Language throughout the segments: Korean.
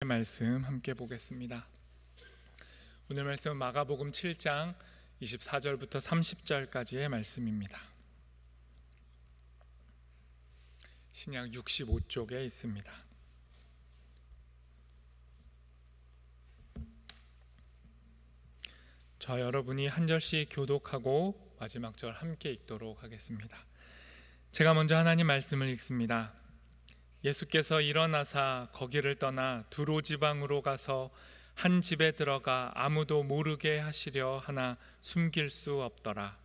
말씀 함께 보겠습니다. 오늘 말씀은 마가복음 7장 24절부터 30절까지의 말씀입니다. 신약 65쪽에 있습니다. 저 여러분이 한 절씩 교독하고 마지막 절 함께 읽도록 하겠습니다. 제가 먼저 하나님 말씀을 읽습니다. 예수께서 일어나사 거기를 떠나 두로 지방으로 가서 한 집에 들어가 아무도 모르게 하시려 하나 숨길 수 없더라.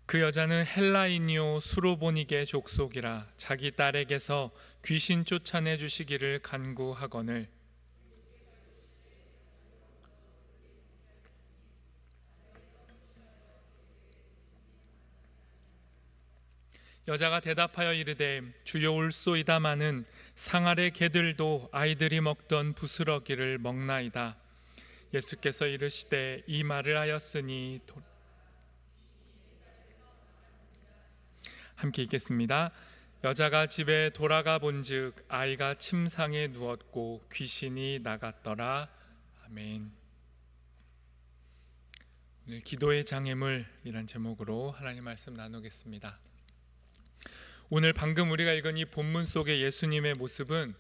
그 여자는 헬라인이요 수로보니게 족속이라 자기 딸에게서 귀신 쫓아내 주시기를 간구하거늘 여자가 대답하여 이르되 주여 올소이다마는 상 아래 개들도 아이들이 먹던 부스러기를 먹나이다. 예수께서 이르시되 이 말을 하였으니 함께 읽겠습니다. 여자가 집에 돌아가 본즉 아이가 침상에 누웠고 귀신이 나갔더라. 아멘. 오늘 기도의 장애물이란 제목으로 하나님 말씀 나누겠습니다. 오늘 방금 우리가 읽은 이 본문 속의 예수님의 모습은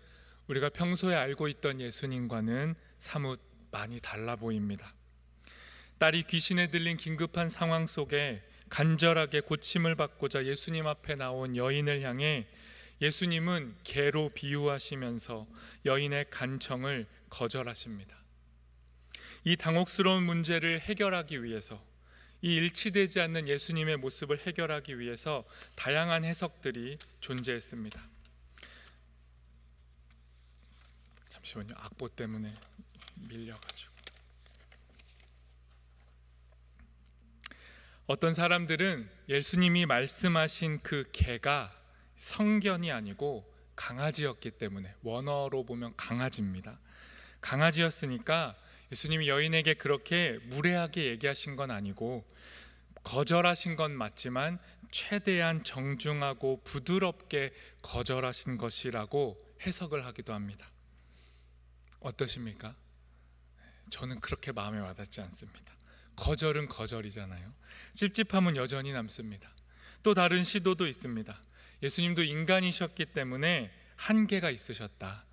우리가 평소에 알고 있던 예수님과는 사뭇 많이 달라 보입니다. 딸이 귀신에 들린 긴급한 상황 속에 간절하게 고침을 받고자 예수님 앞에 나온 여인을 향해 예수님은 개로 비유하시면서 여인의 간청을 거절하십니다. 이 당혹스러운 문제를 해결하기 위해서, 이 일치되지 않는 예수님의 모습을 해결하기 위해서 다양한 해석들이 존재했습니다. 잠시만요. 악보 때문에 밀려가지고. 어떤 사람들은 예수님이 말씀하신 그 개가 성견이 아니고 강아지였기 때문에, 원어로 보면 강아지입니다. 강아지였으니까 예수님이 여인에게 그렇게 무례하게 얘기하신 건 아니고 거절하신 건 맞지만 최대한 정중하고 부드럽게 거절하신 것이라고 해석을 하기도 합니다. 어떠십니까? 저는 그렇게 마음에 와닿지 않습니다. 거절은 거절이잖아요. 찝찝함은 여전히 남습니다. 또 다른 시도도 있습니다. 예수님도 인간이셨기 때문에 한계가 있으셨다.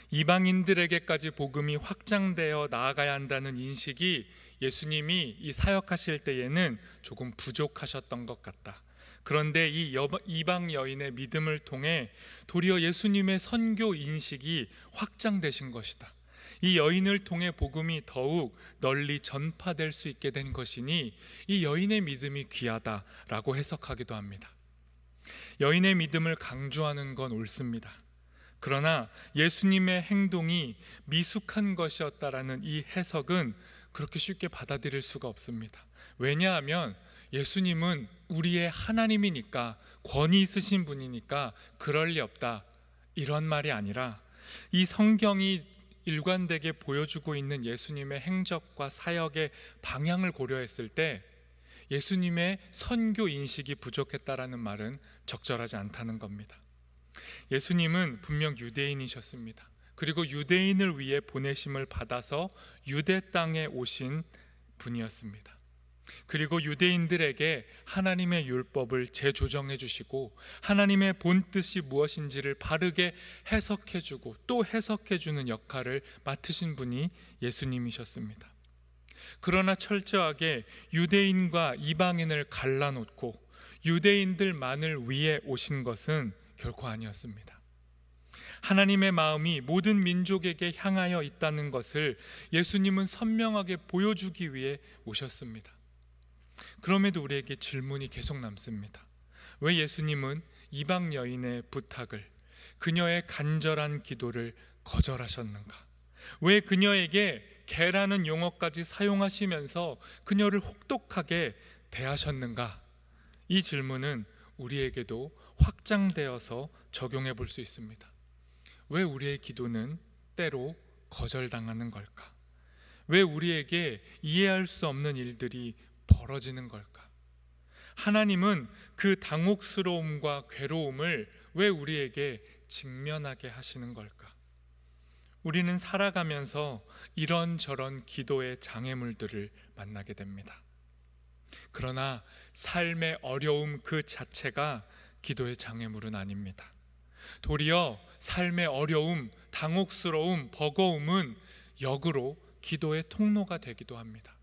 이방인들에게까지 복음이 확장되어 나아가야 한다는 인식이 예수님이 이 사역하실 때에는 조금 부족하셨던 것 같다. 그런데 이 이방 여인의 믿음을 통해 도리어 예수님의 선교 인식이 확장되신 것이다. 이 여인을 통해 복음이 더욱 널리 전파될 수 있게 된 것이니 이 여인의 믿음이 귀하다라고 해석하기도 합니다. 여인의 믿음을 강조하는 건 옳습니다. 그러나 예수님의 행동이 미숙한 것이었다라는 이 해석은 그렇게 쉽게 받아들일 수가 없습니다. 왜냐하면 예수님은 우리의 하나님이니까, 권위 있으신 분이니까 그럴 리 없다, 이런 말이 아니라 이 성경이 일관되게 보여주고 있는 예수님의 행적과 사역의 방향을 고려했을 때 예수님의 선교 인식이 부족했다라는 말은 적절하지 않다는 겁니다. 예수님은 분명 유대인이셨습니다. 그리고 유대인을 위해 보내심을 받아서 유대 땅에 오신 분이었습니다. 그리고 유대인들에게 하나님의 율법을 재조정해 주시고 하나님의 본뜻이 무엇인지를 바르게 해석해 주고 또 해석해 주는 역할을 맡으신 분이 예수님이셨습니다. 그러나 철저하게 유대인과 이방인을 갈라놓고 유대인들만을 위해 오신 것은 결코 아니었습니다. 하나님의 마음이 모든 민족에게 향하여 있다는 것을 예수님은 선명하게 보여주기 위해 오셨습니다. 그럼에도 우리에게 질문이 계속 남습니다. 왜 예수님은 이방 여인의 부탁을, 그녀의 간절한 기도를 거절하셨는가? 왜 그녀에게 개라는 용어까지 사용하시면서 그녀를 혹독하게 대하셨는가? 이 질문은 우리에게도 확장되어서 적용해 볼 수 있습니다. 왜 우리의 기도는 때로 거절당하는 걸까? 왜 우리에게 이해할 수 없는 일들이 벌어지는 걸까? 하나님은 그 당혹스러움과 괴로움을 왜 우리에게 직면하게 하시는 걸까? 우리는 살아가면서 이런저런 기도의 장애물들을 만나게 됩니다. 그러나 삶의 어려움 그 자체가 기도의 장애물은 아닙니다. 도리어 삶의 어려움, 당혹스러움, 버거움은 역으로 기도의 통로가 되기도 합니다.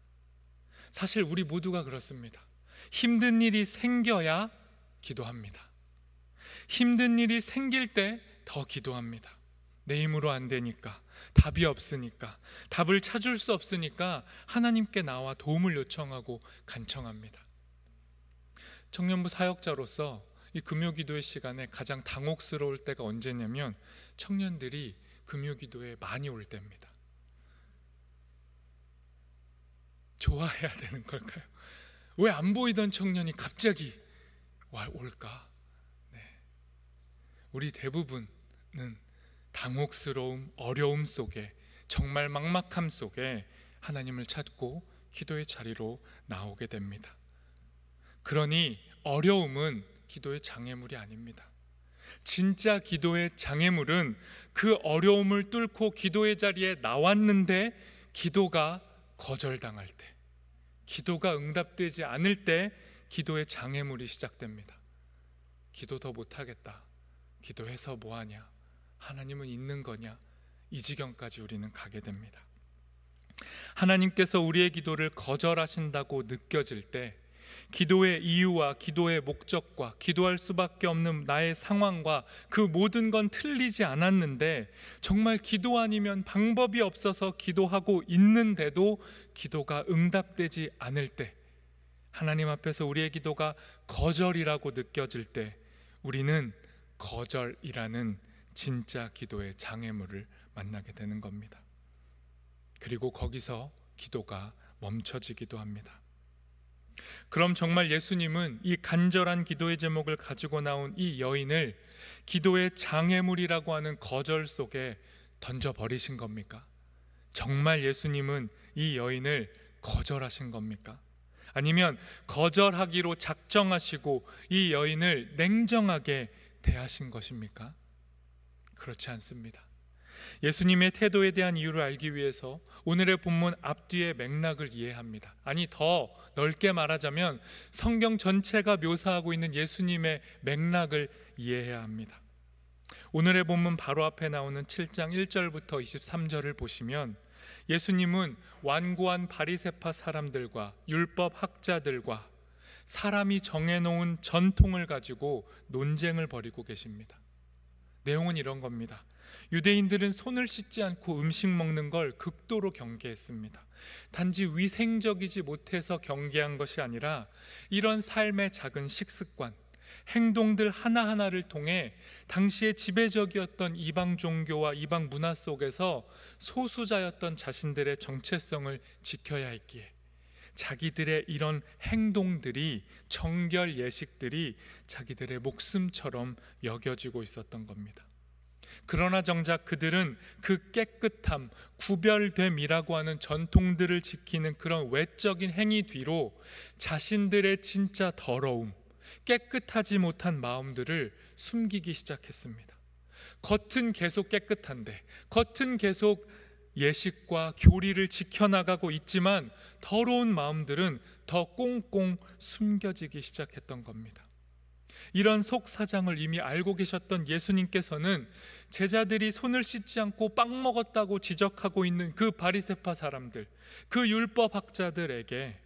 사실 우리 모두가 그렇습니다. 힘든 일이 생겨야 기도합니다. 힘든 일이 생길 때 더 기도합니다. 내 힘으로 안 되니까, 답이 없으니까, 답을 찾을 수 없으니까 하나님께 나와 도움을 요청하고 간청합니다. 청년부 사역자로서 이 금요기도의 시간에 가장 당혹스러울 때가 언제냐면 청년들이 금요기도에 많이 올 때입니다. 좋아해야 되는 걸까요? 왜 안 보이던 청년이 갑자기 올까? 네. 우리 대부분은 당혹스러움, 어려움 속에, 정말 막막함 속에 하나님을 찾고 기도의 자리로 나오게 됩니다. 그러니 어려움은 기도의 장애물이 아닙니다. 진짜 기도의 장애물은 그 어려움을 뚫고 기도의 자리에 나왔는데 기도가 거절당할 때, 기도가 응답되지 않을 때 기도의 장애물이 시작됩니다. 기도 더 못하겠다, 기도해서 뭐하냐, 하나님은 있는 거냐, 이 지경까지 우리는 가게 됩니다. 하나님께서 우리의 기도를 거절하신다고 느껴질 때 기도의 이유와 기도의 목적과 기도할 수밖에 없는 나의 상황과 그 모든 건 틀리지 않았는데 정말 기도 아니면 방법이 없어서 기도하고 있는데도 기도가 응답되지 않을 때, 하나님 앞에서 우리의 기도가 거절이라고 느껴질 때 우리는 거절이라는 진짜 기도의 장애물을 만나게 되는 겁니다. 그리고 거기서 기도가 멈춰지기도 합니다. 그럼 정말 예수님은 이 간절한 기도의 제목을 가지고 나온 이 여인을 기도의 장애물이라고 하는 거절 속에 던져버리신 겁니까? 정말 예수님은 이 여인을 거절하신 겁니까? 아니면 거절하기로 작정하시고 이 여인을 냉정하게 대하신 것입니까? 그렇지 않습니다. 예수님의 태도에 대한 이유를 알기 위해서 오늘의 본문 앞뒤의 맥락을 이해합니다. 아니, 더 넓게 말하자면 성경 전체가 묘사하고 있는 예수님의 맥락을 이해해야 합니다. 오늘의 본문 바로 앞에 나오는 7장 1절부터 23절을 보시면 예수님은 완고한 바리새파 사람들과 율법 학자들과 사람이 정해놓은 전통을 가지고 논쟁을 벌이고 계십니다. 내용은 이런 겁니다. 유대인들은 손을 씻지 않고 음식 먹는 걸 극도로 경계했습니다. 단지 위생적이지 못해서 경계한 것이 아니라 이런 삶의 작은 식습관, 행동들 하나하나를 통해 당시에 지배적이었던 이방 종교와 이방 문화 속에서 소수자였던 자신들의 정체성을 지켜야 했기에 자기들의 이런 행동들이, 정결 예식들이 자기들의 목숨처럼 여겨지고 있었던 겁니다. 그러나 정작 그들은 그 깨끗함, 구별됨이라고 하는 전통들을 지키는 그런 외적인 행위 뒤로 자신들의 진짜 더러움, 깨끗하지 못한 마음들을 숨기기 시작했습니다. 겉은 계속 깨끗한데, 겉은 계속 예식과 교리를 지켜나가고 있지만 더러운 마음들은 더 꽁꽁 숨겨지기 시작했던 겁니다. 이런 속사정을 이미 알고 계셨던 예수님께서는 제자들이 손을 씻지 않고 빵 먹었다고 지적하고 있는 그 바리새파 사람들, 그 율법학자들에게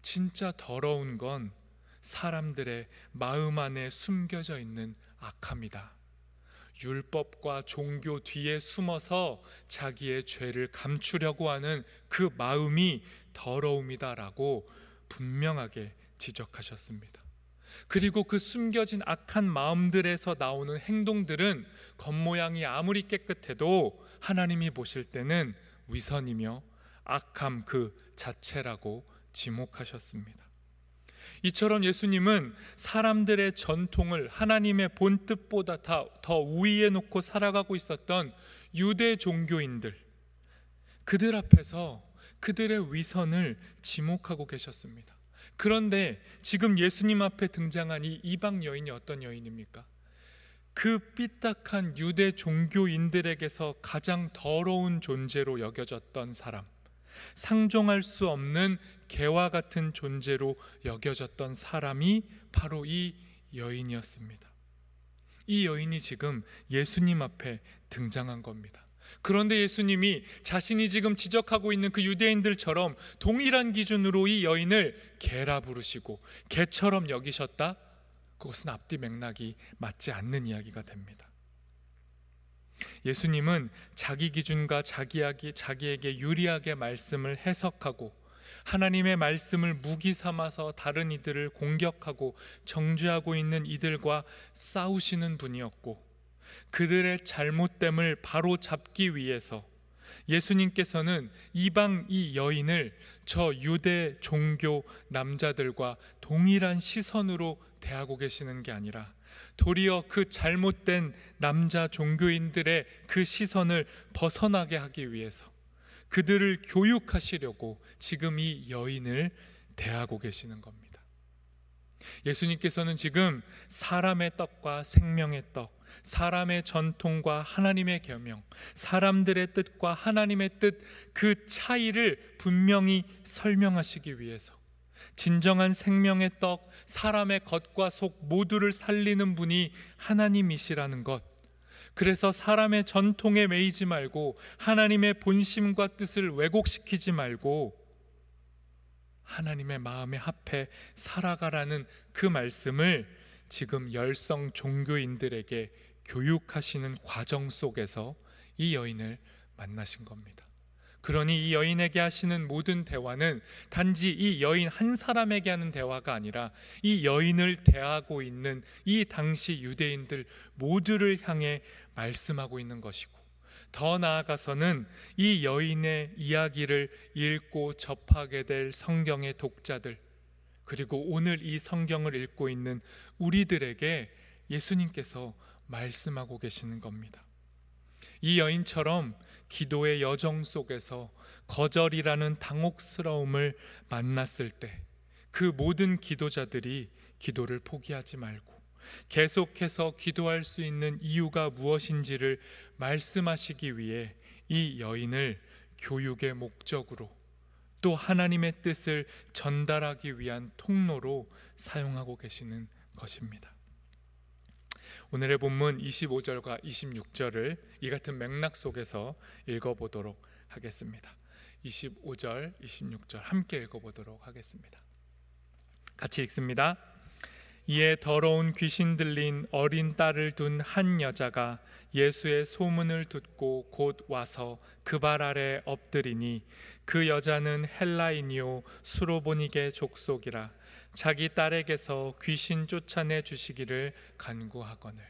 진짜 더러운 건 사람들의 마음 안에 숨겨져 있는 악함이다, 율법과 종교 뒤에 숨어서 자기의 죄를 감추려고 하는 그 마음이 더러움이다라고 분명하게 지적하셨습니다. 그리고 그 숨겨진 악한 마음들에서 나오는 행동들은 겉모양이 아무리 깨끗해도 하나님이 보실 때는 위선이며 악함 그 자체라고 지목하셨습니다. 이처럼 예수님은 사람들의 전통을 하나님의 본뜻보다 더 우위에 놓고 살아가고 있었던 유대 종교인들, 그들 앞에서 그들의 위선을 지목하고 계셨습니다. 그런데 지금 예수님 앞에 등장한 이 이방 여인이 어떤 여인입니까? 그 삐딱한 유대 종교인들에게서 가장 더러운 존재로 여겨졌던 사람, 상종할 수 없는 개와 같은 존재로 여겨졌던 사람이 바로 이 여인이었습니다. 이 여인이 지금 예수님 앞에 등장한 겁니다. 그런데 예수님이 자신이 지금 지적하고 있는 그 유대인들처럼 동일한 기준으로 이 여인을 개라 부르시고 개처럼 여기셨다? 그것은 앞뒤 맥락이 맞지 않는 이야기가 됩니다. 예수님은 자기 기준과 자기에게 유리하게 말씀을 해석하고 하나님의 말씀을 무기 삼아서 다른 이들을 공격하고 정죄하고 있는 이들과 싸우시는 분이었고, 그들의 잘못됨을 바로 잡기 위해서 예수님께서는 이방 이 여인을 저 유대 종교 남자들과 동일한 시선으로 대하고 계시는 게 아니라 도리어 그 잘못된 남자 종교인들의 그 시선을 벗어나게 하기 위해서 그들을 교육하시려고 지금 이 여인을 대하고 계시는 겁니다. 예수님께서는 지금 사람의 떡과 생명의 떡, 사람의 전통과 하나님의 계명, 사람들의 뜻과 하나님의 뜻, 그 차이를 분명히 설명하시기 위해서 진정한 생명의 떡, 사람의 겉과 속 모두를 살리는 분이 하나님이시라는 것, 그래서 사람의 전통에 매이지 말고 하나님의 본심과 뜻을 왜곡시키지 말고 하나님의 마음에 합해 살아가라는 그 말씀을 지금 열성 종교인들에게 교육하시는 과정 속에서 이 여인을 만나신 겁니다. 그러니 이 여인에게 하시는 모든 대화는 단지 이 여인 한 사람에게 하는 대화가 아니라 이 여인을 대하고 있는 이 당시 유대인들 모두를 향해 말씀하고 있는 것이고, 더 나아가서는 이 여인의 이야기를 읽고 접하게 될 성경의 독자들, 그리고 오늘 이 성경을 읽고 있는 우리들에게 예수님께서 말씀하고 계시는 겁니다. 이 여인처럼 기도의 여정 속에서 거절이라는 당혹스러움을 만났을 때 그 모든 기도자들이 기도를 포기하지 말고 계속해서 기도할 수 있는 이유가 무엇인지를 말씀하시기 위해 이 여인을 교육의 목적으로 또 하나님의 뜻을 전달하기 위한 통로로 사용하고 계시는 것입니다. 오늘의 본문 25절과 26절을 이 같은 맥락 속에서 읽어보도록 하겠습니다. 25절, 26절 함께 읽어보도록 하겠습니다. 같이 읽습니다. 이에 더러운 귀신 들린 어린 딸을 둔 한 여자가 예수의 소문을 듣고 곧 와서 그 발 아래 엎드리니, 그 여자는 헬라인이요 수로보니게 족속이라 자기 딸에게서 귀신 쫓아내 주시기를 간구하거늘.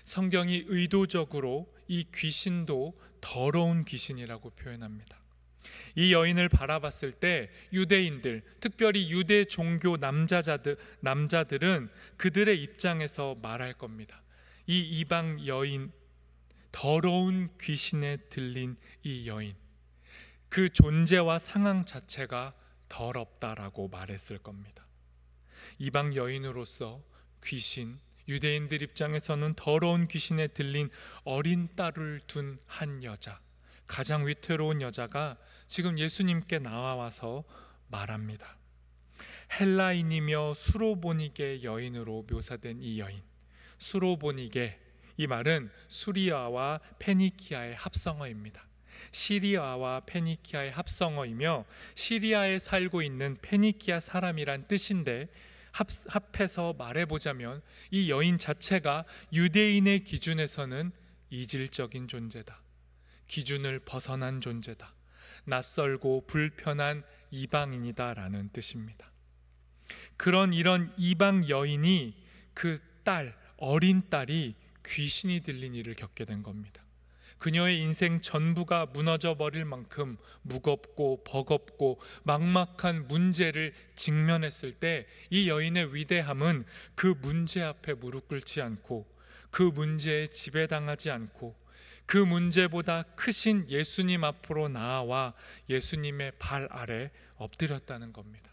성경이 의도적으로 이 귀신도 더러운 귀신이라고 표현합니다. 이 여인을 바라봤을 때 유대인들, 특별히 유대 종교 남자들은 그들의 입장에서 말할 겁니다. 이 이방 여인, 더러운 귀신에 들린 이 여인, 그 존재와 상황 자체가 더럽다라고 말했을 겁니다. 이방 여인으로서 귀신, 유대인들 입장에서는 더러운 귀신에 들린 어린 딸을 둔 한 여자, 가장 위태로운 여자가 지금 예수님께 나와서 말합니다. 헬라인이며 수로보니게 여인으로 묘사된 이 여인, 수로보니게, 이 말은 수리아와 페니키아의 합성어입니다. 시리아와 페니키아의 합성어이며 시리아에 살고 있는 페니키아 사람이란 뜻인데, 합해서 말해보자면 이 여인 자체가 유대인의 기준에서는 이질적인 존재다, 기준을 벗어난 존재다, 낯설고 불편한 이방인이다라는 뜻입니다. 이런 이방 여인이 그 딸, 어린 딸이 귀신이 들린 일을 겪게 된 겁니다. 그녀의 인생 전부가 무너져 버릴 만큼 무겁고 버겁고 막막한 문제를 직면했을 때 이 여인의 위대함은 그 문제 앞에 무릎 꿇지 않고 그 문제에 지배당하지 않고 그 문제보다 크신 예수님 앞으로 나아와 예수님의 발 아래 엎드렸다는 겁니다.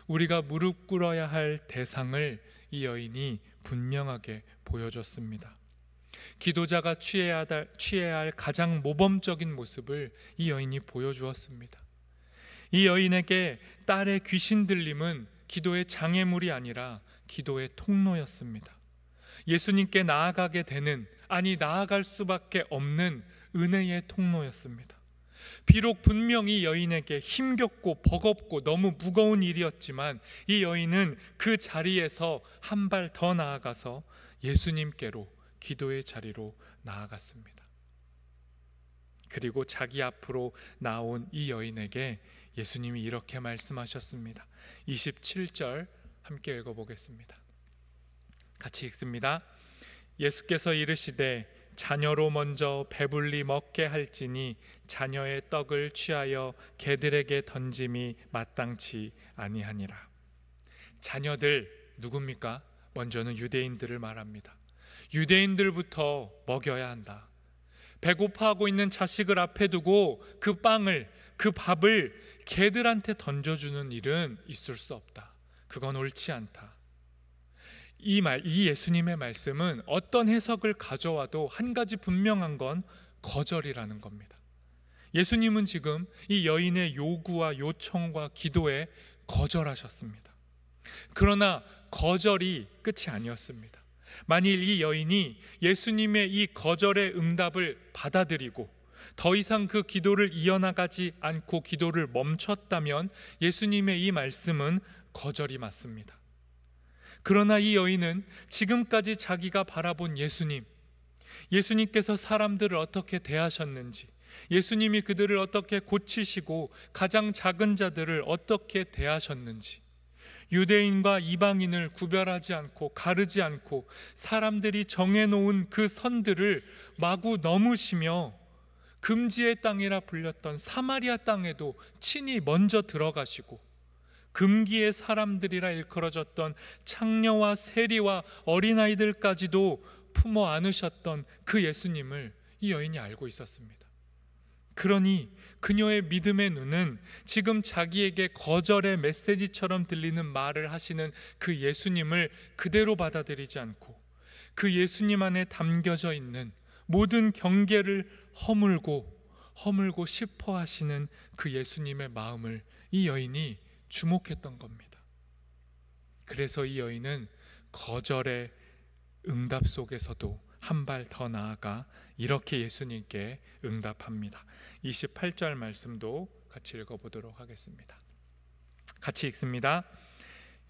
우리가 무릎 꿇어야 할 대상을 이 여인이 분명하게 보여줬습니다. 기도자가 취해야 할 가장 모범적인 모습을 이 여인이 보여주었습니다. 이 여인에게 딸의 귀신 들림은 기도의 장애물이 아니라 기도의 통로였습니다. 예수님께 나아가게 되는, 아니 나아갈 수밖에 없는 은혜의 통로였습니다. 비록 분명히 여인에게 힘겹고 버겁고 너무 무거운 일이었지만 이 여인은 그 자리에서 한 발 더 나아가서 예수님께로, 기도의 자리로 나아갔습니다. 그리고 자기 앞으로 나온 이 여인에게 예수님이 이렇게 말씀하셨습니다. 27절 함께 읽어보겠습니다. 같이 읽습니다. 예수께서 이르시되 자녀로 먼저 배불리 먹게 할지니 자녀의 떡을 취하여 개들에게 던짐이 마땅치 아니하니라. 자녀들 누굽니까? 먼저는 유대인들을 말합니다. 유대인들부터 먹여야 한다. 배고파하고 있는 자식을 앞에 두고 그 빵을, 그 밥을 개들한테 던져주는 일은 있을 수 없다. 그건 옳지 않다. 이 예수님의 말씀은 어떤 해석을 가져와도 한 가지 분명한 건 거절이라는 겁니다. 예수님은 지금 이 여인의 요구와 요청과 기도에 거절하셨습니다. 그러나 거절이 끝이 아니었습니다. 만일 이 여인이 예수님의 이 거절의 응답을 받아들이고 더 이상 그 기도를 이어나가지 않고 기도를 멈췄다면 예수님의 이 말씀은 거절이 맞습니다. 그러나 이 여인은 지금까지 자기가 바라본 예수님께서 사람들을 어떻게 대하셨는지, 예수님이 그들을 어떻게 고치시고 가장 작은 자들을 어떻게 대하셨는지, 유대인과 이방인을 구별하지 않고 가르지 않고 사람들이 정해놓은 그 선들을 마구 넘으시며 금지의 땅이라 불렸던 사마리아 땅에도 친히 먼저 들어가시고 금기의 사람들이라 일컬어졌던 창녀와 세리와 어린아이들까지도 품어 안으셨던 그 예수님을 이 여인이 알고 있었습니다. 그러니 그녀의 믿음의 눈은 지금 자기에게 거절의 메시지처럼 들리는 말을 하시는 그 예수님을 그대로 받아들이지 않고 그 예수님 안에 담겨져 있는 모든 경계를 허물고 싶어 하시는 그 예수님의 마음을 이 여인이 주목했던 겁니다. 그래서 이 여인은 거절의 응답 속에서도 한 발 더 나아가 이렇게 예수님께 응답합니다. 28절 말씀도 같이 읽어보도록 하겠습니다. 같이 읽습니다.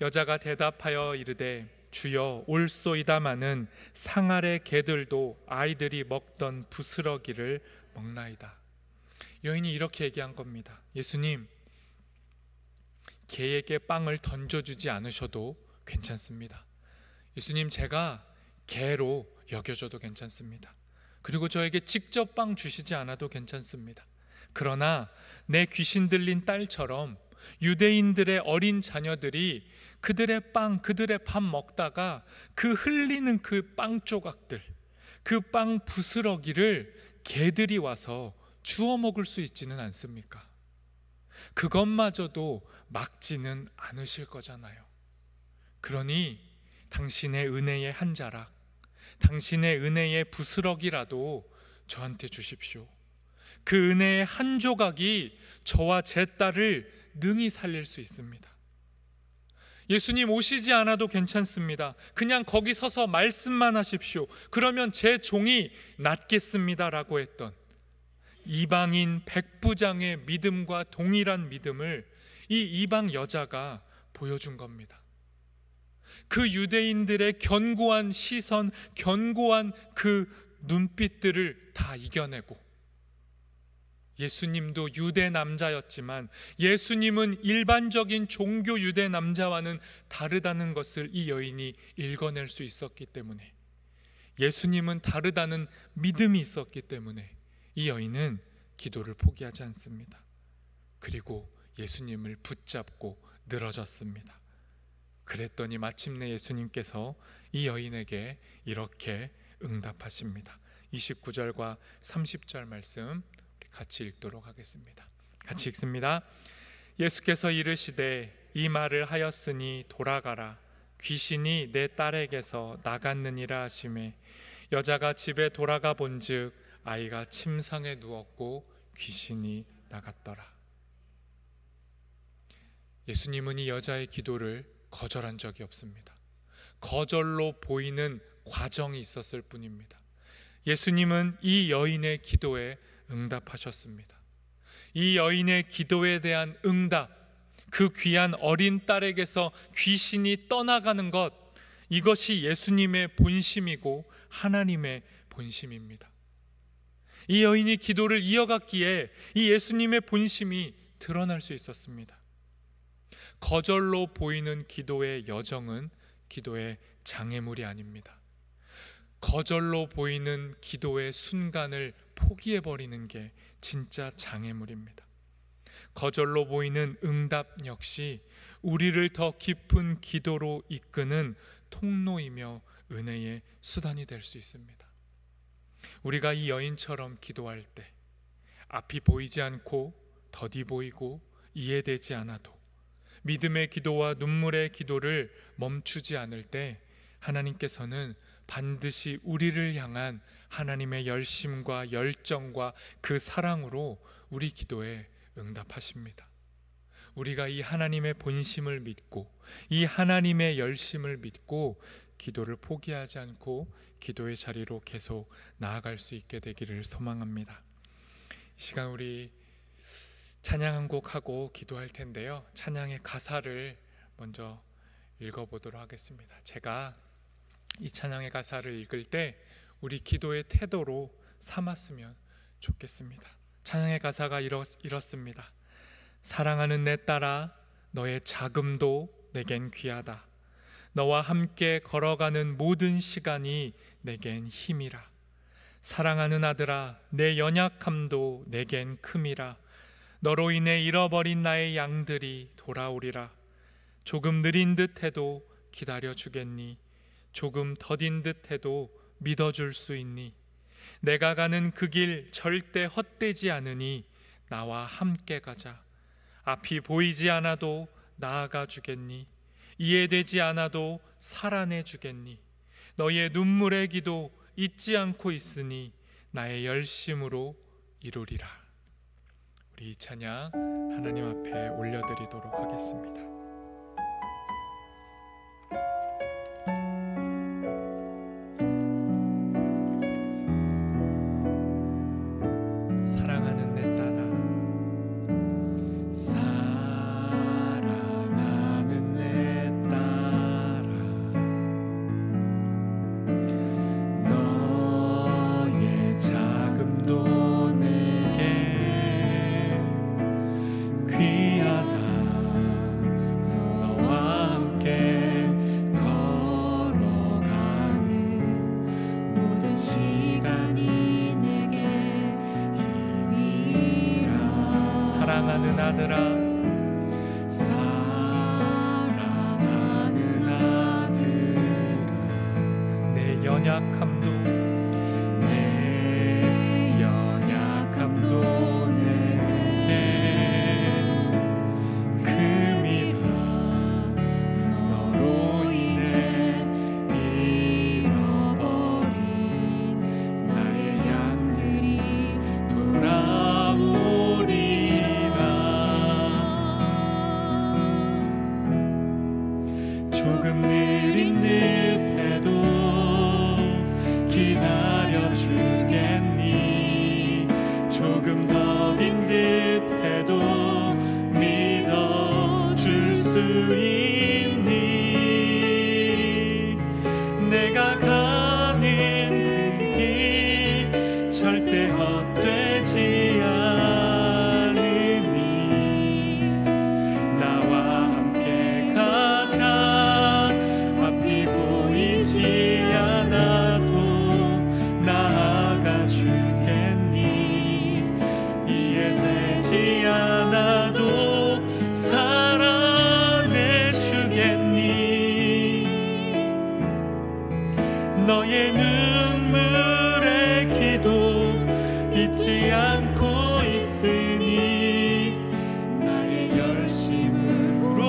여자가 대답하여 이르되 주여 올소이다마는 상 아래 개들도 아이들이 먹던 부스러기를 먹나이다. 여인이 이렇게 얘기한 겁니다. 예수님, 개에게 빵을 던져주지 않으셔도 괜찮습니다. 예수님, 제가 개로 여겨줘도 괜찮습니다. 그리고 저에게 직접 빵 주시지 않아도 괜찮습니다. 그러나 내 귀신 들린 딸처럼 유대인들의 어린 자녀들이 그들의 빵, 그들의 밥 먹다가 그 흘리는 그 빵 조각들, 그 빵 부스러기를 개들이 와서 주워 먹을 수 있지는 않습니까? 그것마저도 막지는 않으실 거잖아요. 그러니 당신의 은혜의 한 자락, 당신의 은혜의 부스러기라도 저한테 주십시오. 그 은혜의 한 조각이 저와 제 딸을 능히 살릴 수 있습니다. 예수님 오시지 않아도 괜찮습니다. 그냥 거기 서서 말씀만 하십시오. 그러면 제 종이 낫겠습니다 라고 했던 이방인 백부장의 믿음과 동일한 믿음을 이 이방 여자가 보여준 겁니다. 그 유대인들의 견고한 시선, 견고한 그 눈빛들을 다 이겨내고, 예수님도 유대 남자였지만 예수님은 일반적인 종교 유대 남자와는 다르다는 것을 이 여인이 읽어낼 수 있었기 때문에, 예수님은 다르다는 믿음이 있었기 때문에 이 여인은 기도를 포기하지 않습니다. 그리고 예수님을 붙잡고 늘어졌습니다. 그랬더니 마침내 예수님께서 이 여인에게 이렇게 응답하십니다. 29절과 30절 말씀 같이 읽도록 하겠습니다. 같이 읽습니다. 예수께서 이르시되 이 말을 하였으니 돌아가라. 귀신이 내 딸에게서 나갔느니라 하시매 여자가 집에 돌아가 본즉 아이가 침상에 누웠고 귀신이 나갔더라. 예수님은 이 여자의 기도를 거절한 적이 없습니다. 거절로 보이는 과정이 있었을 뿐입니다. 예수님은 이 여인의 기도에 응답하셨습니다. 이 여인의 기도에 대한 응답, 그 귀한 어린 딸에게서 귀신이 떠나가는 것, 이것이 예수님의 본심이고 하나님의 본심입니다. 이 여인이 기도를 이어갔기에 이 예수님의 본심이 드러날 수 있었습니다. 거절로 보이는 기도의 여정은 기도의 장애물이 아닙니다. 거절로 보이는 기도의 순간을 포기해버리는 게 진짜 장애물입니다. 거절로 보이는 응답 역시 우리를 더 깊은 기도로 이끄는 통로이며 은혜의 수단이 될 수 있습니다. 우리가 이 여인처럼 기도할 때 앞이 보이지 않고 더디 보이고 이해되지 않아도 믿음의 기도와 눈물의 기도를 멈추지 않을 때 하나님께서는 반드시 우리를 향한 하나님의 열심과 열정과 그 사랑으로 우리 기도에 응답하십니다. 우리가 이 하나님의 본심을 믿고 이 하나님의 열심을 믿고 기도를 포기하지 않고 기도의 자리로 계속 나아갈 수 있게 되기를 소망합니다. 이 시간 우리 찬양 한 곡 하고 기도할 텐데요, 찬양의 가사를 먼저 읽어보도록 하겠습니다. 제가 이 찬양의 가사를 읽을 때 우리 기도의 태도로 삼았으면 좋겠습니다. 찬양의 가사가 이렇습니다. 사랑하는 내 딸아, 너의 자금도 내겐 귀하다. 너와 함께 걸어가는 모든 시간이 내겐 힘이라. 사랑하는 아들아, 내 연약함도 내겐 큼이라. 너로 인해 잃어버린 나의 양들이 돌아오리라. 조금 느린 듯해도 기다려주겠니? 조금 더딘 듯해도 믿어줄 수 있니? 내가 가는 그 길 절대 헛되지 않으니 나와 함께 가자. 앞이 보이지 않아도 나아가 주겠니? 이해되지 않아도 살아내 주겠니? 너의 눈물의 기도 잊지 않고 있으니 나의 열심으로 이루리라. 우리 이 찬양 하나님 앞에 올려드리도록 하겠습니다. 사랑하는 내 딸아, 사랑하는 내 딸아, 너의 자금도 내게 귀하다. 너와 함께 걸어가는 모든 시간이 내게 사랑하는 아들아, 사랑하는 아들아, 내 연약함도 내게 금이라. 너로 인해 잃어버린 나의 양들이 돌아오리라. 조금 느린 듯해도 기다려주겠니? 조금 더딘 듯해도 믿어줄 수 있니? 내가 가는 그 길 절대 헛되지 않으니 나와 함께 가자. 앞이 보이지 않아도 나아가 주겠니? 이해되지 않아도 사랑해 주겠니? 너의 눈물의 기도 잊지 않고 있으니 나의 열심으로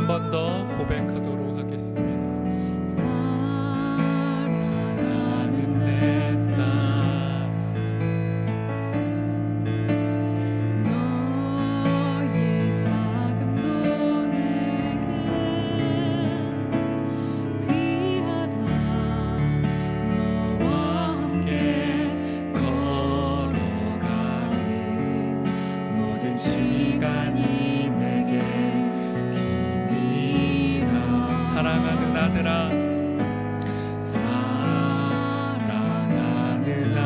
한 번 더 고백하도록 하겠습니다. 사랑하는 내 딸, 너의 자금도 내겐 귀하다. 너와 함께 걸어가는 모든 시간이 내게 기미라. 사랑하는 아들아, 사랑하는 아들아,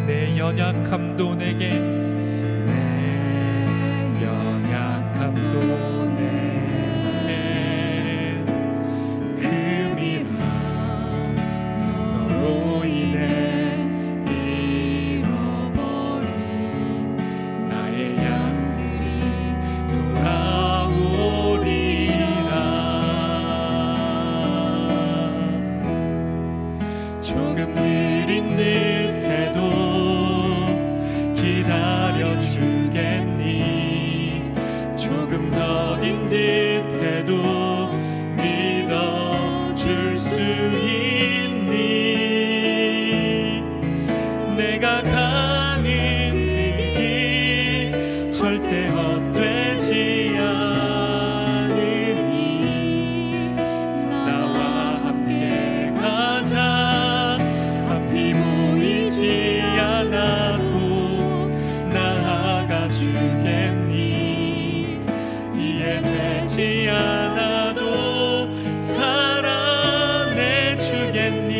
내 연약함도 내게, 내 연약함도 내게 금이라. 너로 인해 잃어버린 나의 양들이 돌아오리라. 조금 느린 듯해도 기다려주겠니? 조금 더딘 듯해도 믿어줄 수 있니? 내가 가는 길 절대 헛되지 않으니 나와 함께 가자. 앞이 보이지 않아도 나아가 주겠니? 이해되지 않아도 사랑해 주겠니?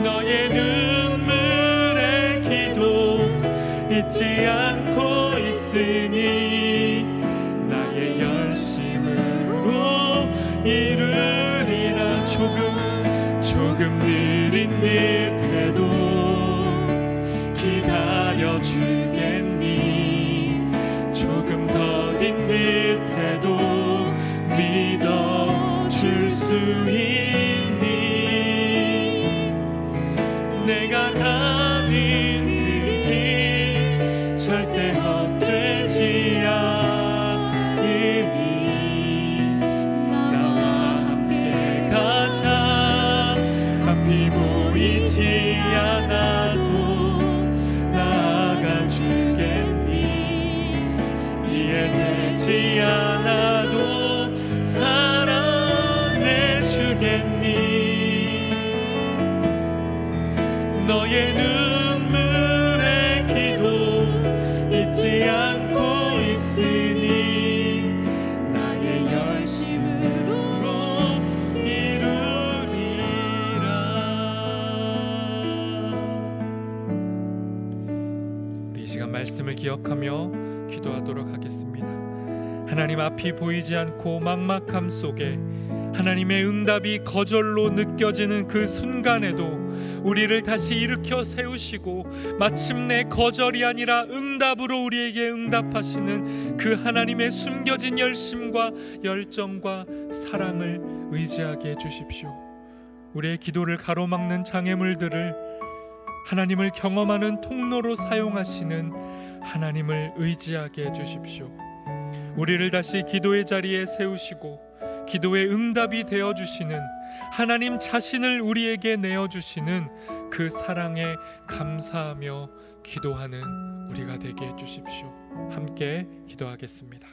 너의 눈물의 기도 잊지 않고 있으니 나의 열심으로 이루리라. 조금 느린 듯해도 기다려주겠니? 조금 더딘 듯해도 믿어줄 수 있니? 내가 가는 길 절대 헛되지 않으니 나와 함께 가자. 앞이 보이지 않아도 나아가 주겠니? 이해되지 않아도 사랑해 주겠니? 너의 눈물의 기도 잊지 않고 있으니 나의 열심으로 이루리라. 우리 이 시간 말씀을 기억하며 기도하도록 하겠습니다. 하나님, 앞이 보이지 않고 막막함 속에 하나님의 응답이 거절로 느껴지는 그 순간에도 우리를 다시 일으켜 세우시고 마침내 거절이 아니라 응답으로 우리에게 응답하시는 그 하나님의 숨겨진 열심과 열정과 사랑을 의지하게 해주십시오. 우리의 기도를 가로막는 장애물들을 하나님을 경험하는 통로로 사용하시는 하나님을 의지하게 해주십시오. 우리를 다시 기도의 자리에 세우시고 기도의 응답이 되어주시는 하나님 자신을 우리에게 내어주시는 그 사랑에 감사하며 기도하는 우리가 되게 해주십시오. 함께 기도하겠습니다.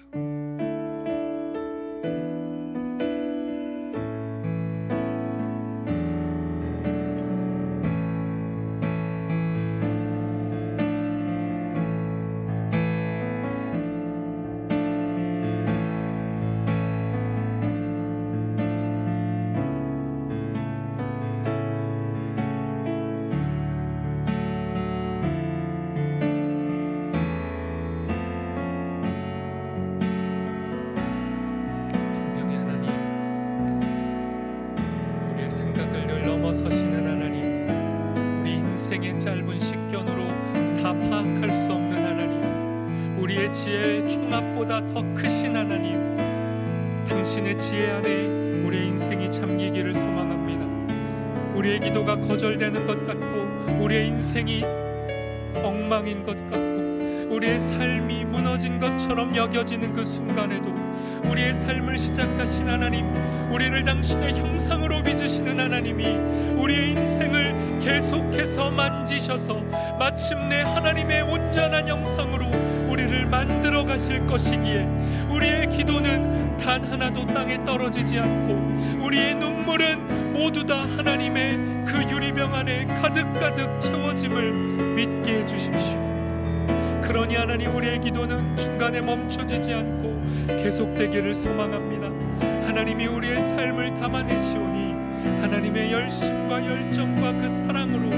넘어서시는 하나님, 우리 인생의 짧은 식견으로 다 파악할 수 없는 하나님, 우리의 지혜의 총합보다 더 크신 하나님, 당신의 지혜 안에 우리의 인생이 잠기기를 소망합니다. 우리의 기도가 거절되는 것 같고 우리의 인생이 엉망인 것 같고 우리의 삶이 무너진 것처럼 여겨지는 그 순간에도 우리의 삶을 시작하신 하나님, 우리를 당신의 형상으로 빚으시는 하나님이 우리의 인생을 계속해서 만지셔서 마침내 하나님의 온전한 형상으로 우리를 만들어 가실 것이기에 우리의 기도는 단 하나도 땅에 떨어지지 않고 우리의 눈물은 모두 다 하나님의 그 유리병 안에 가득가득 채워짐을 믿게 해주십시오. 그러니 하나님, 우리의 기도는 중간에 멈춰지지 않고 계속되기를 소망합니다. 하나님이 우리의 삶을 담아내시오니 하나님의 열심과 열정과 그 사랑으로,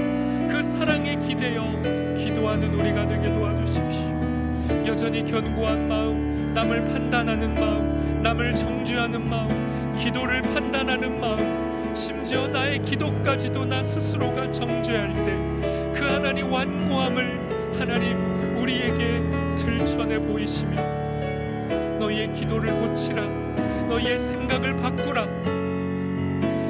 그 사랑에 기대어 기도하는 우리가 되게 도와주십시오. 여전히 견고한 마음, 남을 판단하는 마음, 남을 정죄하는 마음, 기도를 판단하는 마음, 심지어 나의 기도까지도 나 스스로가 정죄할 때 그 하나님 완고함을 하나님 우리에게 들춰내 보이시며 너희의 기도를 고치라, 너희의 생각을 바꾸라,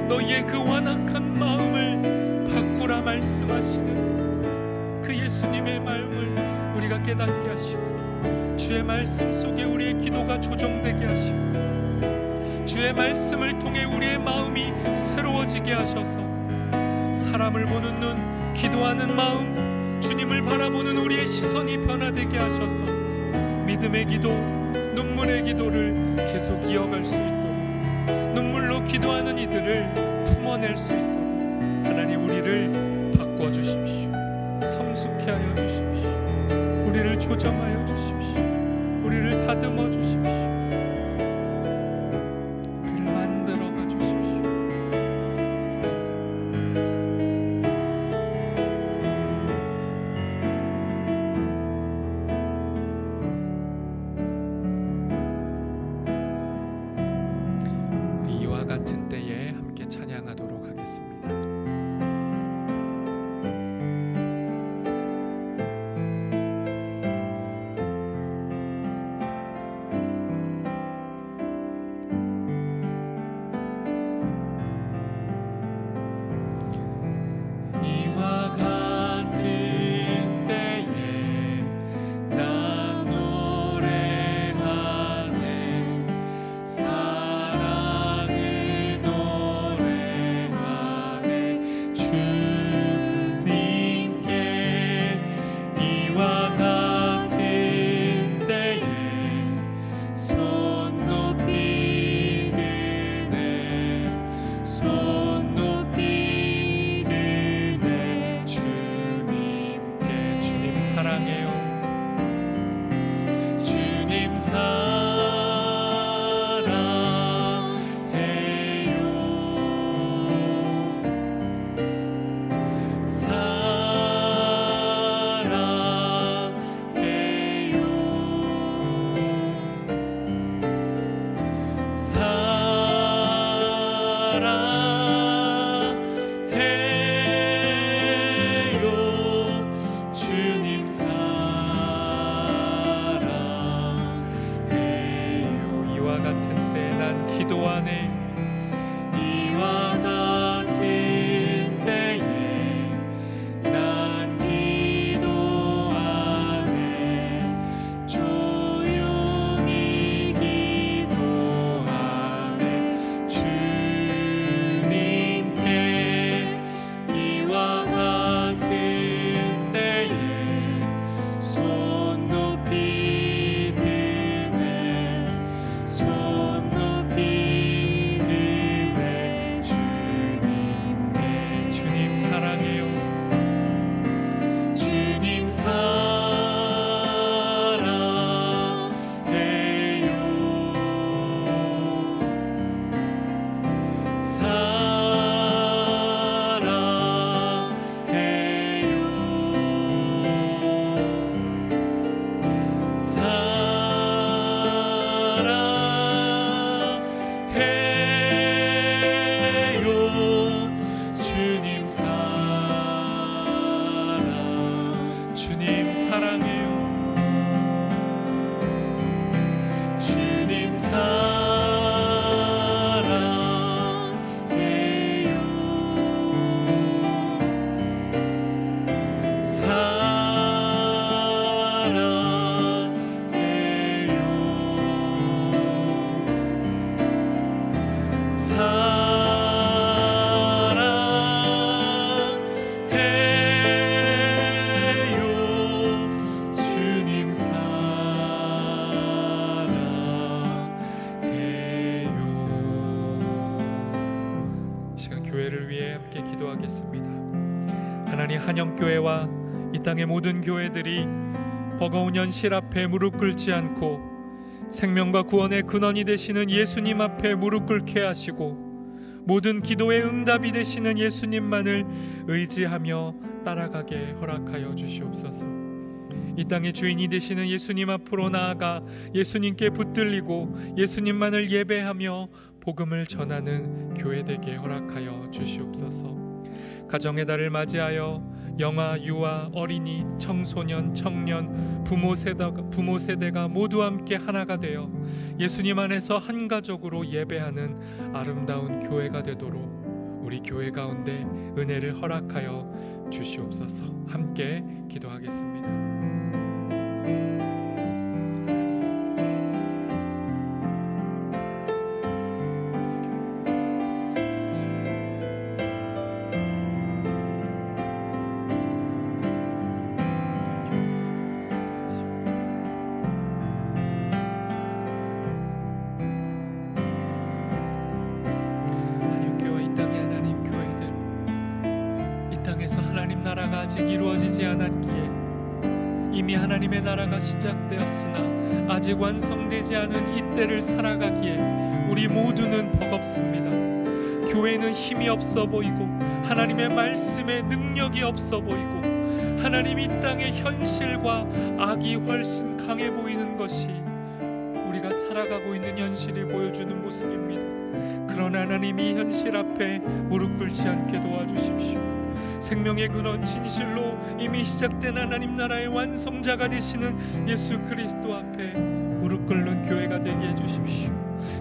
너희의 그 완악한 마음을 바꾸라 말씀하시는 그 예수님의 마음을 우리가 깨닫게 하시고, 주의 말씀 속에 우리의 기도가 조정되게 하시고, 주의 말씀을 통해 우리의 마음이 새로워지게 하셔서 사람을 보는 눈, 기도하는 마음, 주님을 바라보는 우리의 시선이 변화되게 하셔서 믿음의 기도, 눈물의 기도를 계속 이어갈 수 있도록, 눈물로 기도하는 이들을 품어낼 수 있도록 하나님 우리를 바꿔주십시오. 성숙케 하여 주십시오. 우리를 조정하여 주십시오. 우리를 다듬어 주십시오. 우리를 만들어가 주십시오. 이와 같은 때에 함께 찬양하도록 하겠습니다. 이와 같은 때에 나 노래하네, 사랑을 노래하네 주님께. 이와 같은 때에 손 높이 드네, 손 높이 드네 주님께. 주님 사랑해요. 주님 사랑해요. 주님 사랑해요. 교회를 위해 함께 기도하겠습니다. 하나님, 한영교회와 이 땅의 모든 교회들이 버거운 현실 앞에 무릎 꿇지 않고 생명과 구원의 근원이 되시는 예수님 앞에 무릎 꿇게 하시고 모든 기도의 응답이 되시는 예수님만을 의지하며 따라가게 허락하여 주시옵소서. 이 땅의 주인이 되시는 예수님 앞으로 나아가 예수님께 붙들리고 예수님만을 예배하며 복음을 전하는 교회 되게 허락하여 주시옵소서. 가정의 달을 맞이하여 영아, 유아, 어린이, 청소년, 청년, 부모 세대가 모두 함께 하나가 되어 예수님 안에서 한 가족으로 예배하는 아름다운 교회가 되도록 우리 교회 가운데 은혜를 허락하여 주시옵소서. 함께 기도하겠습니다. 나라가 아직 이루어지지 않았기에 이미 하나님의 나라가 시작되었으나 아직 완성되지 않은 이때를 살아가기에 우리 모두는 버겁습니다. 교회는 힘이 없어 보이고 하나님의 말씀에 능력이 없어 보이고 하나님 이 땅의 현실과 악이 훨씬 강해 보이는 것이 우리가 살아가고 있는 현실이 보여주는 모습입니다. 그러나 하나님 이 현실 앞에 무릎 꿇지 않게 도와주십시오. 생명의 근원 진실로 이미 시작된 하나님 나라의 완성자가 되시는 예수 그리스도 앞에 무릎 꿇는 교회가 되게 해주십시오.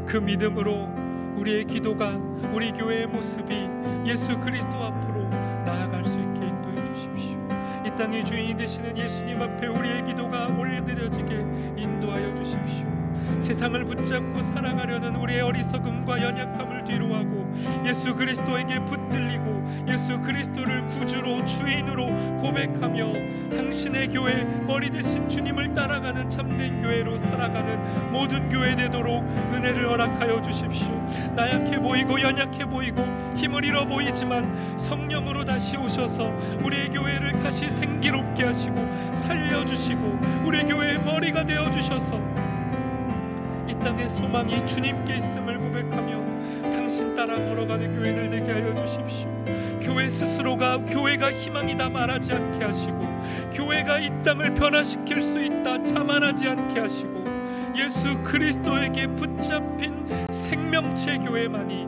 그 믿음으로 우리의 기도가 우리 교회의 모습이 예수 그리스도 앞으로 나아갈 수 있게 인도해 주십시오. 이 땅의 주인이 되시는 예수님 앞에 우리의 기도가 올려드려지게 인도하여 주십시오. 세상을 붙잡고 살아가려는 우리의 어리석음과 연약함을 뒤로하고 예수 그리스도에게 붙들리고 예수 그리스도를 구주로 주인으로 고백하며 당신의 교회 머리 되신 주님을 따라가는 참된 교회로 살아가는 모든 교회 되도록 은혜를 허락하여 주십시오. 나약해 보이고 연약해 보이고 힘을 잃어 보이지만 성령으로 다시 오셔서 우리의 교회를 다시 생기롭게 하시고 살려주시고 우리 교회의 머리가 되어주셔서 이 땅의 소망이 주님께 있음을 고백하며 당신 따라 걸어가는 교회들 되게 하여 주십시오. 교회 스스로가 교회가 희망이다 말하지 않게 하시고 교회가 이 땅을 변화시킬 수 있다 자만하지 않게 하시고 예수 그리스도에게 붙잡힌 생명체 교회만이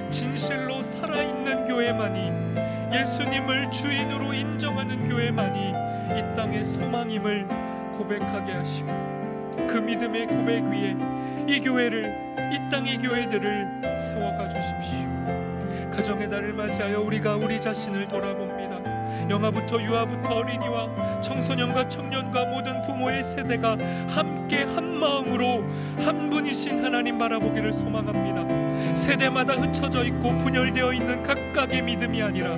진실로 살아있는 교회만이 예수님을 주인으로 인정하는 교회만이 이 땅의 소망임을 고백하게 하시고 그 믿음의 고백 위에 이 교회를 이 땅의 교회들을 세워가 주십시오. 가정의 달을 맞이하여 우리가 우리 자신을 돌아봅니다. 영아부터 유아부터 어린이와 청소년과 청년과 모든 부모의 세대가 함께 한 마음으로 한 분이신 하나님 바라보기를 소망합니다. 세대마다 흩어져 있고 분열되어 있는 각각의 믿음이 아니라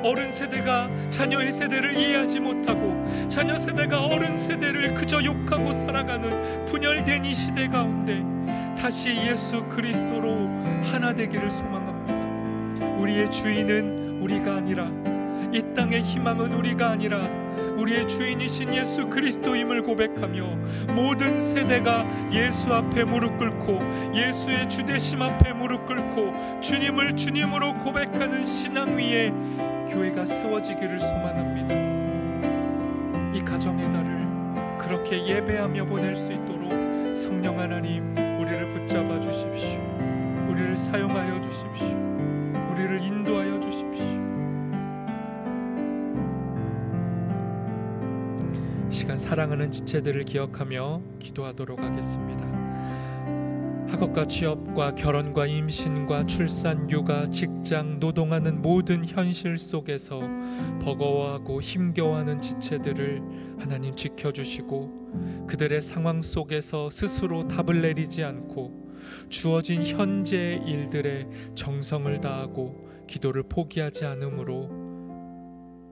어른 세대가 자녀의 세대를 이해하지 못하고 자녀 세대가 어른 세대를 그저 욕하고 살아가는 분열된 이 시대 가운데 다시 예수 그리스도로 하나 되기를 소망합니다. 우리의 주인은 우리가 아니라 이 땅의 희망은 우리가 아니라 우리의 주인이신 예수 그리스도임을 고백하며 모든 세대가 예수 앞에 무릎 꿇고 예수의 주되심 앞에 무릎 꿇고 주님을 주님으로 고백하는 신앙 위에 교회가 세워지기를 소망합니다. 이 가정의 달을 그렇게 예배하며 보낼 수 있도록 성령 하나님 우리를 붙잡아 주십시오. 우리를 사용하여 주십시오. 우리를 인도하여 주십시오. 이 시간 사랑하는 지체들을 기억하며 기도하도록 하겠습니다. 학업과 취업과 결혼과 임신과 출산, 육아, 직장, 노동하는 모든 현실 속에서 버거워하고 힘겨워하는 지체들을 하나님 지켜주시고 그들의 상황 속에서 스스로 답을 내리지 않고 주어진 현재의 일들에 정성을 다하고 기도를 포기하지 않으므로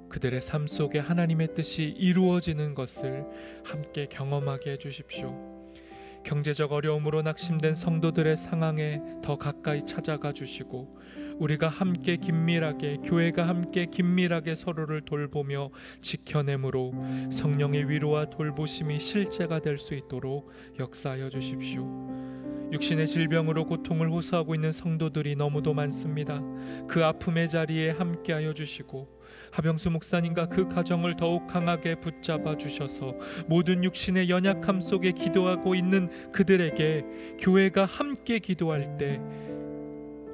그들의 삶 속에 하나님의 뜻이 이루어지는 것을 함께 경험하게 해주십시오. 경제적 어려움으로 낙심된 성도들의 상황에 더 가까이 찾아가 주시고 우리가 함께 긴밀하게, 교회가 함께 긴밀하게 서로를 돌보며 지켜내므로 성령의 위로와 돌보심이 실제가 될 수 있도록 역사하여 주십시오. 육신의 질병으로 고통을 호소하고 있는 성도들이 너무도 많습니다. 그 아픔의 자리에 함께하여 주시고 하병수 목사님과 그 가정을 더욱 강하게 붙잡아 주셔서 모든 육신의 연약함 속에 기도하고 있는 그들에게 교회가 함께 기도할 때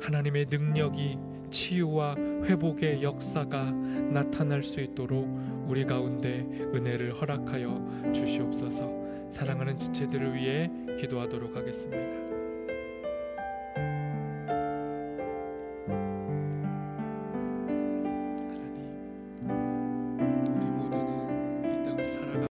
하나님의 능력이 치유와 회복의 역사가 나타날 수 있도록 우리 가운데 은혜를 허락하여 주시옵소서. 사랑하는 지체들을 위해 기도하도록 하겠습니다.